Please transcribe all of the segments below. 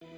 Break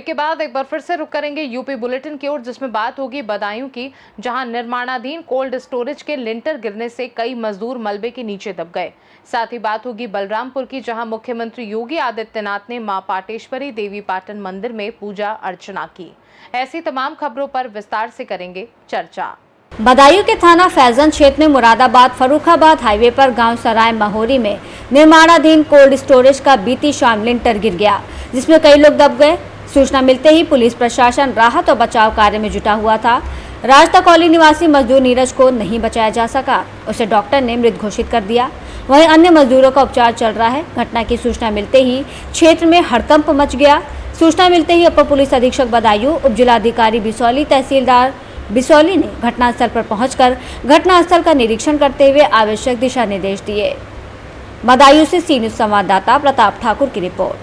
के बाद एक बार फिर से रुक करेंगे यूपी बुलेटिन की ओर, जिसमें बात होगी बदायूं की, जहां निर्माणाधीन कोल्ड स्टोरेज के लिंटर गिरने से कई मजदूर मलबे के नीचे दब गए। साथ ही बात होगी बलरामपुर की, जहां मुख्यमंत्री योगी आदित्यनाथ ने मां पाटेश्वरी देवी पाटन मंदिर में पूजा अर्चना की। ऐसी तमाम खबरों पर विस्तार से करेंगे चर्चा। बदायूं के थाना फैजन क्षेत्र में मुरादाबाद फर्रुखाबाद हाईवे पर गांव सराय महोरी में निर्माणाधीन कोल्ड स्टोरेज का बीती शाम लिंटर गिर गया, जिसमें कई लोग दब गए। सूचना मिलते ही पुलिस प्रशासन राहत और बचाव कार्य में जुटा हुआ था। राजता कॉलोनी निवासी मजदूर नीरज को नहीं बचाया जा सका, उसे डॉक्टर ने मृत घोषित कर दिया। वहीं अन्य मजदूरों का उपचार चल रहा है। घटना की सूचना मिलते ही क्षेत्र में हड़कंप मच गया। सूचना मिलते ही अपर पुलिस अधीक्षक बदायूं, उप जिलाधिकारी बिसौली, तहसीलदार बिसौली ने घटनास्थल पर पहुंचकर घटनास्थल का निरीक्षण करते हुए आवश्यक दिशा निर्देश दिए। बदायूं से सी न्यूज़ संवाददाता प्रताप ठाकुर की रिपोर्ट।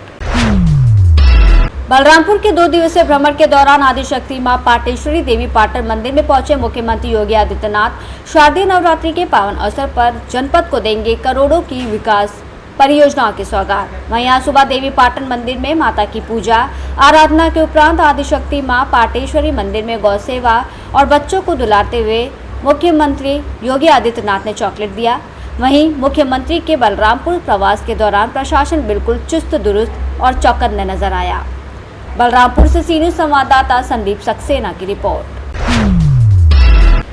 बलरामपुर के 2 दिवसीय भ्रमण के दौरान आदिशक्ति मां पाटेश्वरी देवी पाटन मंदिर में पहुंचे मुख्यमंत्री योगी आदित्यनाथ शारदीय नवरात्रि के पावन अवसर पर जनपद को देंगे करोड़ों की विकास परियोजनाओं की सौगात। वहीं आज सुबह देवी पाटन मंदिर में माता की पूजा आराधना के उपरांत आदिशक्ति मां पाटेश्वरी मंदिर में गौ सेवा और बच्चों को दुलारते हुए मुख्यमंत्री योगी आदित्यनाथ ने चॉकलेट दिया। वहीं मुख्यमंत्री के बलरामपुर प्रवास के दौरान प्रशासन बिल्कुल चुस्त दुरुस्त और चौकन्ने नजर आया। बलरामपुर से सी न्यूज़ संवाददाता संदीप सक्सेना की रिपोर्ट।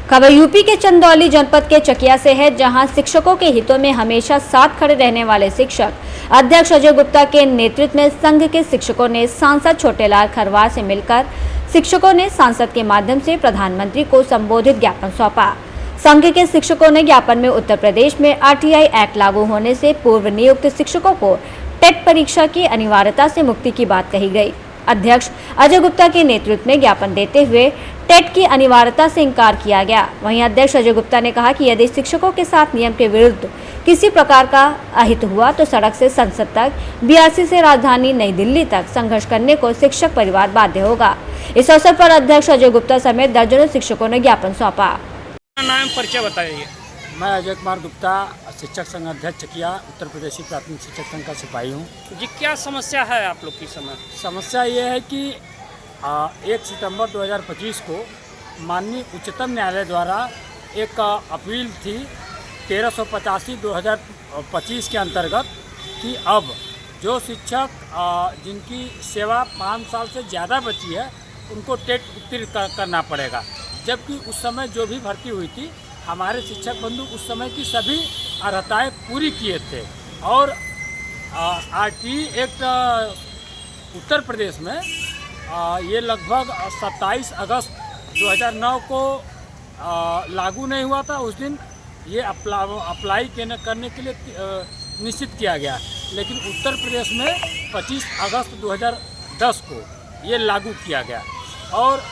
खबर यूपी के चंदौली जनपद के चकिया से है, जहां शिक्षकों के हितों में हमेशा साथ खड़े रहने वाले शिक्षक अध्यक्ष अजय गुप्ता के नेतृत्व में संघ के शिक्षकों ने सांसद छोटेलाल खरवार से मिलकर शिक्षकों ने सांसद के माध्यम से प्रधानमंत्री को संबोधित ज्ञापन सौंपा। संघ के शिक्षकों ने ज्ञापन में उत्तर प्रदेश में आरटीआई एक्ट लागू होने से पूर्व नियुक्त शिक्षकों को टेट परीक्षा की अनिवार्यता से मुक्ति की बात कही गई। अध्यक्ष अजय गुप्ता के नेतृत्व में ज्ञापन देते हुए टेट की अनिवार्यता से इंकार किया गया। वहीं अध्यक्ष अजय गुप्ता ने कहा कि यदि शिक्षकों के साथ नियम के विरुद्ध किसी प्रकार का अहित हुआ तो सड़क से संसद तक, बीआरसी से राजधानी नई दिल्ली तक संघर्ष करने को शिक्षक परिवार बाध्य होगा। इस अवसर पर अध्यक्ष अजय गुप्ता समेत दर्जनों शिक्षकों ने ज्ञापन सौंपा। नाम परिचय बताइए। मैं अजय कुमार गुप्ता, शिक्षक संघ अध्यक्ष चकिया, उत्तर प्रदेशी प्राथमिक शिक्षक संघ का सिपाही हूँ। जी, क्या समस्या है आप लोग की? समस्या ये है कि 1 सितंबर 2025 को माननीय उच्चतम न्यायालय द्वारा एक अपील थी 1385/2025 के अंतर्गत कि अब जो शिक्षक जिनकी सेवा 5 साल से ज़्यादा बची है उनको टेट उत्तीर्ण करना पड़ेगा। जबकि उस समय जो भी भर्ती हुई थी, हमारे शिक्षक बंधु उस समय की सभी अर्हताएँ पूरी किए थे और आरटीई एक्ट उत्तर प्रदेश में ये लगभग 27 अगस्त 2009 को लागू नहीं हुआ था। उस दिन ये अप्लाई करने के लिए निश्चित किया गया, लेकिन उत्तर प्रदेश में 25 अगस्त 2010 को ये लागू किया गया और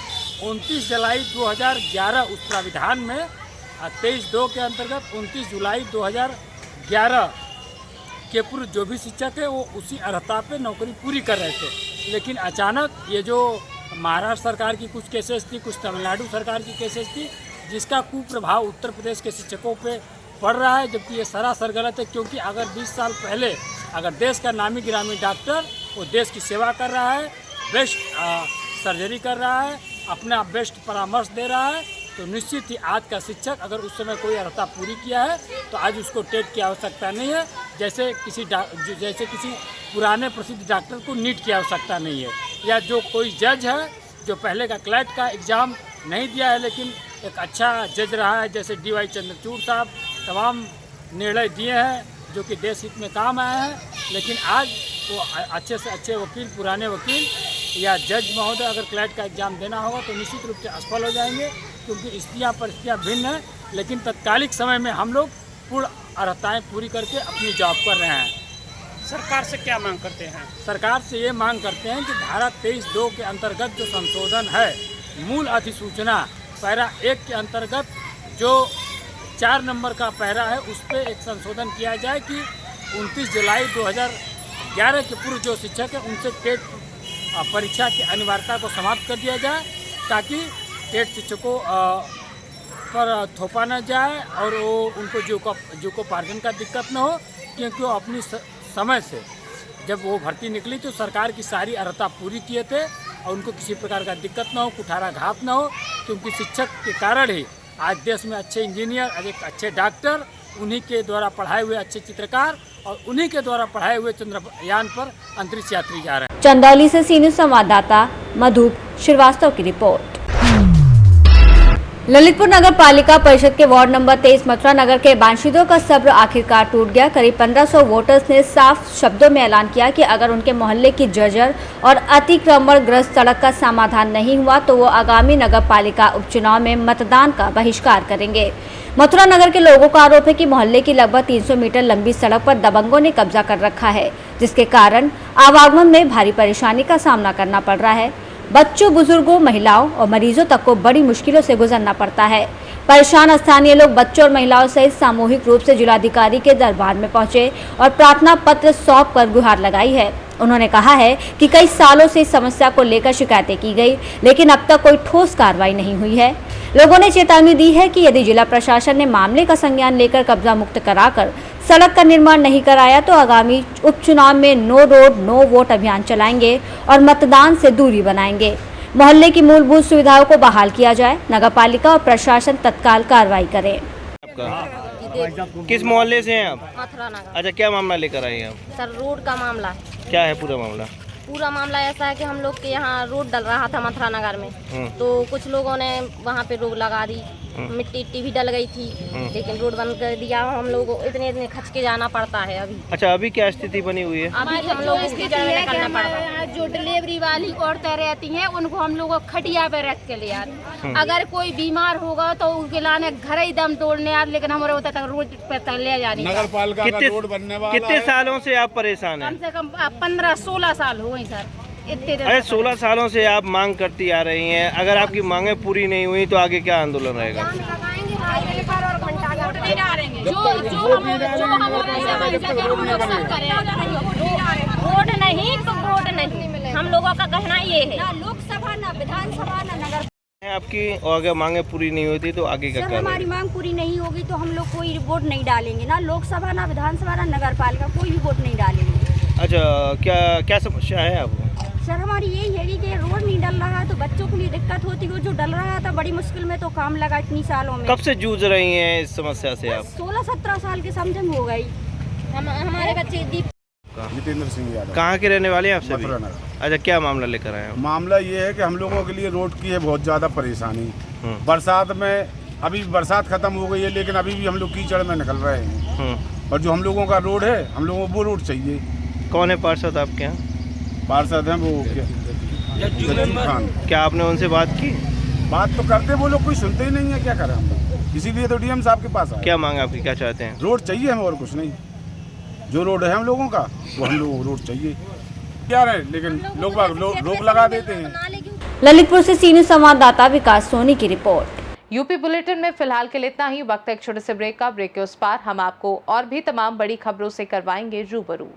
29 जुलाई 2011 उस प्राविधान में 23(2) के अंतर्गत 29 जुलाई 2011 के पूर्व जो भी शिक्षक है वो उसी अर्हता पे नौकरी पूरी कर रहे थे। लेकिन अचानक ये जो महाराष्ट्र सरकार की कुछ केसेस थी, कुछ तमिलनाडु सरकार की केसेस थी, जिसका कुप्रभाव उत्तर प्रदेश के शिक्षकों पे पड़ रहा है, जबकि ये सरासर गलत है। क्योंकि अगर 20 साल पहले अगर देश का नामी गिरामी डॉक्टर वो देश की सेवा कर रहा है, बेस्ट सर्जरी कर रहा है, अपना बेस्ट परामर्श दे रहा है, तो निश्चित ही आज का शिक्षक अगर उस समय कोई अर्हता पूरी किया है तो आज उसको टेट की आवश्यकता नहीं है। जैसे किसी पुराने प्रसिद्ध डॉक्टर को नीट की आवश्यकता नहीं है, या जो कोई जज है जो पहले का क्लैट का एग्ज़ाम नहीं दिया है लेकिन एक अच्छा जज रहा है, जैसे DY चंद्रचूड़ साहब तमाम निर्णय दिए हैं जो कि देश हित में काम आए हैं। लेकिन आज वो अच्छे से अच्छे वकील, पुराने वकील या जज महोदय अगर क्लैट का एग्ज़ाम देना होगा तो निश्चित रूप से असफल हो जाएंगे, क्योंकि परिस्थितियाँ भिन्न हैं। लेकिन तत्कालिक समय में हम लोग पूर्ण अर्हताएँ पूरी करके अपनी जॉब कर रहे हैं। सरकार से क्या मांग करते हैं? सरकार से ये मांग करते हैं कि धारा 23(2) के अंतर्गत जो संशोधन है, मूल अधिसूचना पैरा 1 के अंतर्गत जो 4 नंबर का पैरा है उस पर एक संशोधन किया जाए कि 29 जुलाई 2011 के पूर्व जो शिक्षक हैं उनसे टेट परीक्षा की अनिवार्यता को समाप्त कर दिया जाए, ताकि टेट शिक्षकों पर थोपा न जाए और वो उनको जीविकोपार्जन का दिक्कत न हो, क्योंकि वो अपनी समय से जब वो भर्ती निकली तो सरकार की सारी अर्हता पूरी किए थे और उनको किसी प्रकार का दिक्कत न हो, कुठाराघात न हो, क्योंकि शिक्षक के कारण ही आज देश में अच्छे इंजीनियर, अच्छे डॉक्टर, उन्हीं के द्वारा पढ़ाए हुए अच्छे चित्रकार और उन्हीं के द्वारा पढ़ाए हुए चंद्रयान पर अंतरिक्ष यात्री जा रहे हैं। चंदौली से सी न्यूज़ संवाददाता मधु श्रीवास्तव की रिपोर्ट। ललितपुर नगर पालिका परिषद के वार्ड नंबर 23 मथुरा नगर के बाशिंदों का सब्र आखिरकार टूट गया। करीब 1500 वोटर्स ने साफ शब्दों में ऐलान किया कि अगर उनके मोहल्ले की जर्जर और अतिक्रमण ग्रस्त सड़क का समाधान नहीं हुआ तो वो आगामी नगर पालिका उपचुनाव में मतदान का बहिष्कार करेंगे। मथुरा नगर के लोगों का आरोप है कि मोहल्ले की लगभग 300 मीटर लंबी सड़क पर दबंगों ने कब्जा कर रखा है, जिसके कारण आवागमन में भारी परेशानी का सामना करना पड़ रहा है। बच्चों, बुजुर्गों, महिलाओं और मरीजों तक को बड़ी मुश्किलों से गुजरना पड़ता है। परेशान स्थानीय लोग बच्चों और महिलाओं सहित सामूहिक रूप से जिलाधिकारी के दरबार में पहुंचे और प्रार्थना पत्र सौंप कर गुहार लगाई है। उन्होंने कहा है कि कई सालों से इस समस्या को लेकर शिकायतें की गई, लेकिन अब तक कोई ठोस कार्रवाई नहीं हुई है। लोगों ने चेतावनी दी है कि यदि जिला प्रशासन ने मामले का संज्ञान लेकर कब्जा मुक्त कराकर सड़क का निर्माण नहीं कराया तो आगामी उपचुनाव में नो रोड नो वोट अभियान चलाएंगे और मतदान से दूरी बनाएंगे। मोहल्ले की मूलभूत सुविधाओं को बहाल किया जाए, नगरपालिका और प्रशासन तत्काल कार्रवाई करे। किस मोहल्ले से हैं आप? मथुरा नगर। अच्छा, क्या मामला लेकर आए हैं आप? सर, रोड का मामला है। क्या है पूरा मामला? पूरा मामला ऐसा है कि हम लोग के यहाँ रोड डल रहा था मथुरा नगर में, तो कुछ लोगों ने वहाँ पे रोक लगा दी, मिट्टी भी डल गई थी, लेकिन रोड बंद कर दिया। हम लोग को इतने खच के जाना पड़ता है अभी। अच्छा, अभी क्या स्थिति बनी हुई है? अभी हम लोग को कीचड़ में निकलना पड़ता है। जो डिलीवरी वाली औरतें रहती हैं उनको हम लोग खटिया पे रख के ले आते। अगर कोई बीमार होगा तो उनके लाने घर ही दम तोड़ने आते, लेकिन हमारे होता तक रोड पे तक ले जाने। नगर पालिका का रोड बनने वाला कितने सालों से आप परेशान हैं? कम से कम 15-16 साल हो गए सर। अरे 16 सालों से आप मांग करती आ रही हैं। अगर आपकी मांगे पूरी नहीं हुई तो आगे क्या आंदोलन रहेगा? वोट नहीं तो वोट नहीं, हम लोगों का कहना ये है। ना लोकसभा ना विधानसभा ना नगर। आपकी और अगर मांगे पूरी नहीं होती तो आगे क्या सर, हमारी मांग पूरी नहीं होगी तो हम लोग कोई वोट नहीं डालेंगे, ना लोकसभा ना विधानसभा ना नगर पालिका, कोई भी वोट नहीं डालेंगे। अच्छा, क्या समस्या है आपको? सर, हमारी यही है कि रोड नहीं डल रहा है तो बच्चों के लिए दिक्कत होती है। जो डल रहा था बड़ी मुश्किल में तो काम लगा इतनी सालों में। कब से जूझ रही हैं इस समस्या से आप? 16-17 साल के समझ हो गई। हमारे बच्चे जितेंद्र सिंह यादव। कहाँ के रहने वाले हैं आप सभी? मथुरा नगर। अच्छा, क्या मामला लेकर आए हैं? मामला ये है कि हम लोगों के लिए रोड की है बहुत ज़्यादा परेशानी। बरसात में अभी बरसात खत्म हो गई है, लेकिन अभी भी हम लोग कीचड़ में निकल रहे हैं। और जो हम लोगों का रोड है, हम लोगों को वो रोड चाहिए। कौन है पार्षद आपके यहाँ? पार्षद हैं वो खान। क्या आपने उनसे बात की? बात तो करते, वो लोग कोई सुनते ही नहीं है। क्या करें हम लोग, इसीलिए तो डीएम साहब के पास आए। क्या मांग आपकी, क्या चाहते हैं? रोड चाहिए हमें और कुछ नहीं। जो रोड है हम लोगों का वो हम लोगों को रोड चाहिए। क्या रहे, लेकिन लोग रोक लगा देते हैं। ललितपुर से सी न्यूज़ संवाददाता विकास सोनी की रिपोर्ट। यूपी बुलेटिन में फिलहाल के लिए इतना ही। वक्त है एक छोटे से ब्रेक का। ब्रेक के उस पार हम आपको और भी तमाम बड़ी खबरों से करवाएंगे रूबरू।